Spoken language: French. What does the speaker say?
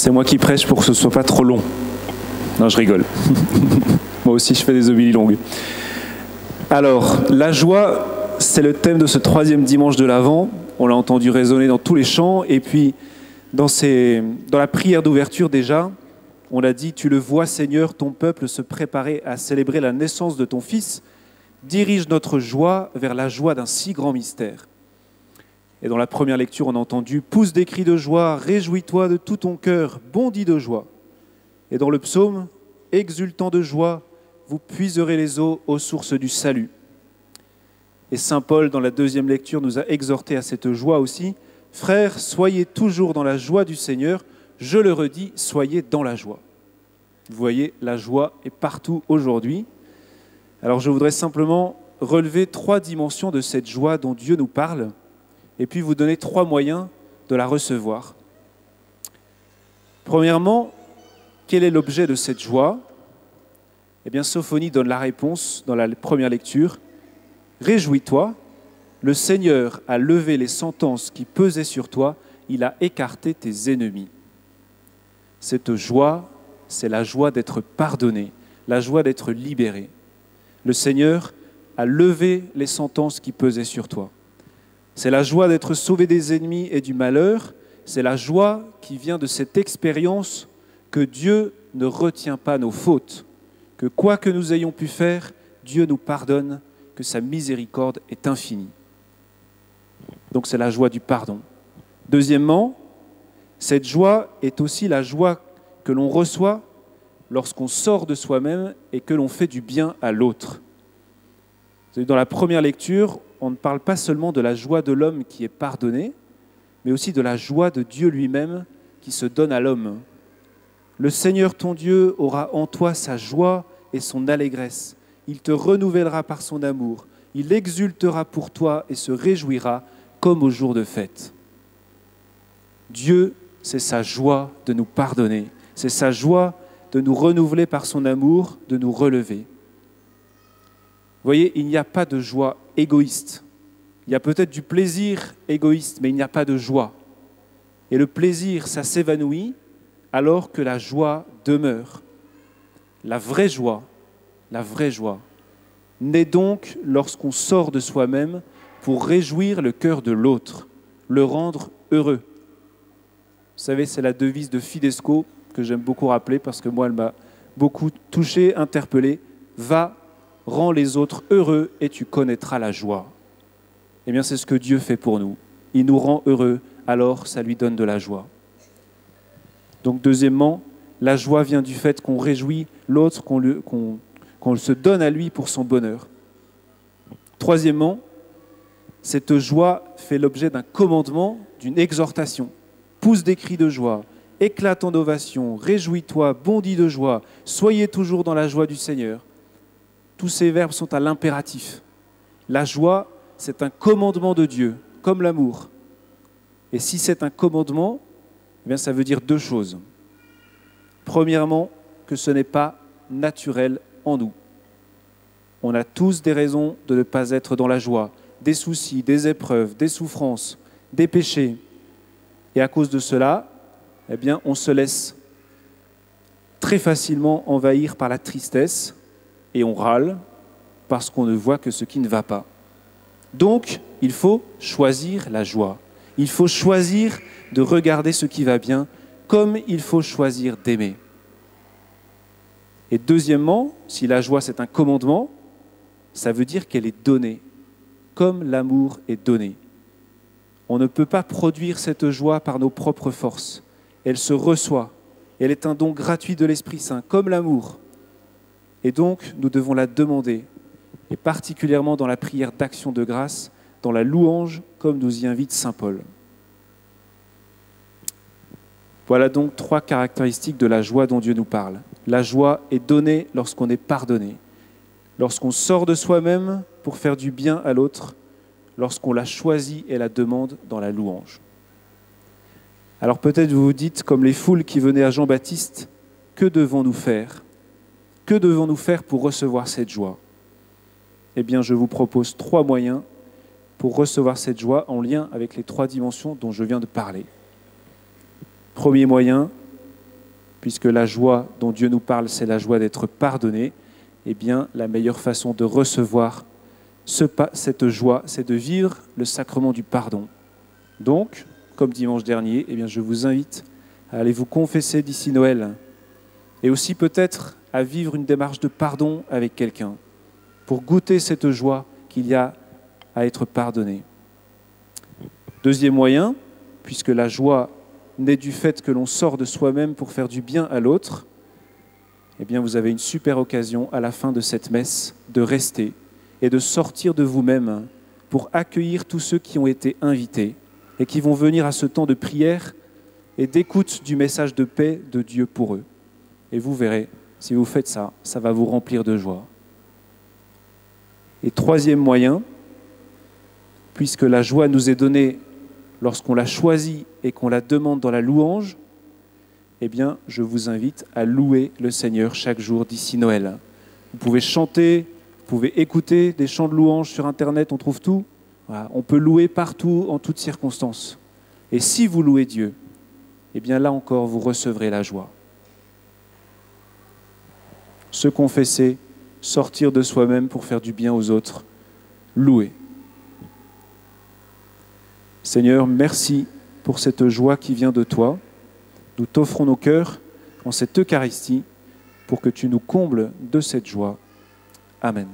C'est moi qui prêche pour que ce ne soit pas trop long. Non, je rigole. Moi aussi, je fais des homélies longues. Alors, la joie, c'est le thème de ce 3e dimanche de l'Avent. On l'a entendu résonner dans tous les chants. Et puis, dans la prière d'ouverture déjà, on a dit « Tu le vois, Seigneur, ton peuple se préparer à célébrer la naissance de ton Fils. Dirige notre joie vers la joie d'un si grand mystère. » Et dans la première lecture, on a entendu « Pousse des cris de joie, réjouis-toi de tout ton cœur, bondis de joie. » Et dans le psaume « Exultant de joie, vous puiserez les eaux aux sources du salut. » Et saint Paul, dans la 2e lecture, nous a exhortés à cette joie aussi. « Frères, soyez toujours dans la joie du Seigneur. Je le redis, soyez dans la joie. » Vous voyez, la joie est partout aujourd'hui. Alors je voudrais simplement relever 3 dimensions de cette joie dont Dieu nous parle, et puis vous donner 3 moyens de la recevoir. Premièrement, quel est l'objet de cette joie ? Eh bien, Sophonie donne la réponse dans la première lecture. « Réjouis-toi, le Seigneur a levé les sentences qui pesaient sur toi, il a écarté tes ennemis. » Cette joie, c'est la joie d'être pardonné, la joie d'être libéré. Le Seigneur a levé les sentences qui pesaient sur toi. C'est la joie d'être sauvé des ennemis et du malheur. C'est la joie qui vient de cette expérience que Dieu ne retient pas nos fautes, que quoi que nous ayons pu faire, Dieu nous pardonne, que sa miséricorde est infinie. Donc c'est la joie du pardon. Deuxièmement, cette joie est aussi la joie que l'on reçoit lorsqu'on sort de soi-même et que l'on fait du bien à l'autre. Dans la première lecture, on ne parle pas seulement de la joie de l'homme qui est pardonné, mais aussi de la joie de Dieu lui-même qui se donne à l'homme. Le Seigneur ton Dieu aura en toi sa joie et son allégresse. Il te renouvellera par son amour. Il exultera pour toi et se réjouira comme au jour de fête. Dieu, c'est sa joie de nous pardonner. C'est sa joie de nous renouveler par son amour, de nous relever. Vous voyez, il n'y a pas de joie égoïste. Il y a peut-être du plaisir égoïste, mais il n'y a pas de joie. Et le plaisir, ça s'évanouit alors que la joie demeure. La vraie joie naît donc lorsqu'on sort de soi-même pour réjouir le cœur de l'autre, le rendre heureux. Vous savez, c'est la devise de Fidesco que j'aime beaucoup rappeler parce que moi, elle m'a beaucoup touché, interpellé. Va, rends les autres heureux et tu connaîtras la joie. Eh bien, c'est ce que Dieu fait pour nous. Il nous rend heureux, alors ça lui donne de la joie. Donc, deuxièmement, la joie vient du fait qu'on réjouit l'autre, qu'on se donne à lui pour son bonheur. Troisièmement, cette joie fait l'objet d'un commandement, d'une exhortation. Pousse des cris de joie, éclate en ovation, réjouis-toi, bondis de joie, soyez toujours dans la joie du Seigneur. Tous ces verbes sont à l'impératif. La joie, c'est un commandement de Dieu, comme l'amour. Et si c'est un commandement, eh bien, ça veut dire 2 choses. Premièrement, que ce n'est pas naturel en nous. On a tous des raisons de ne pas être dans la joie, des soucis, des épreuves, des souffrances, des péchés. Et à cause de cela, eh bien, on se laisse très facilement envahir par la tristesse et on râle parce qu'on ne voit que ce qui ne va pas. Donc, il faut choisir la joie. Il faut choisir de regarder ce qui va bien, comme il faut choisir d'aimer. Et deuxièmement, si la joie c'est un commandement, ça veut dire qu'elle est donnée, comme l'amour est donné. On ne peut pas produire cette joie par nos propres forces. Elle se reçoit. Elle est un don gratuit de l'Esprit Saint, comme l'amour. Et donc, nous devons la demander, et particulièrement dans la prière d'action de grâce, dans la louange, comme nous y invite saint Paul. Voilà donc 3 caractéristiques de la joie dont Dieu nous parle. La joie est donnée lorsqu'on est pardonné, lorsqu'on sort de soi-même pour faire du bien à l'autre, lorsqu'on la choisit et la demande dans la louange. Alors peut-être vous vous dites, comme les foules qui venaient à Jean-Baptiste, que devons-nous faire ? Que devons-nous faire pour recevoir cette joie ? Eh bien, je vous propose 3 moyens pour recevoir cette joie en lien avec les 3 dimensions dont je viens de parler. Premier moyen, puisque la joie dont Dieu nous parle, c'est la joie d'être pardonné, eh bien, la meilleure façon de recevoir cette joie, c'est de vivre le sacrement du pardon. Donc, comme dimanche dernier, eh bien, je vous invite à aller vous confesser d'ici Noël, et aussi peut-être à vivre une démarche de pardon avec quelqu'un, pour goûter cette joie qu'il y a à être pardonné. Deuxième moyen, puisque la joie naît du fait que l'on sort de soi-même pour faire du bien à l'autre, eh bien vous avez une super occasion à la fin de cette messe de rester et de sortir de vous-même pour accueillir tous ceux qui ont été invités et qui vont venir à ce temps de prière et d'écoute du message de paix de Dieu pour eux. Et vous verrez, si vous faites ça, ça va vous remplir de joie. Et troisième moyen, puisque la joie nous est donnée lorsqu'on la choisit et qu'on la demande dans la louange, eh bien, je vous invite à louer le Seigneur chaque jour d'ici Noël. Vous pouvez chanter, vous pouvez écouter des chants de louange sur Internet, on trouve tout. Voilà, on peut louer partout, en toutes circonstances. Et si vous louez Dieu, eh bien là encore, vous recevrez la joie. Se confesser, sortir de soi-même pour faire du bien aux autres, louer. Seigneur, merci pour cette joie qui vient de toi. Nous t'offrons nos cœurs en cette Eucharistie pour que tu nous combles de cette joie. Amen.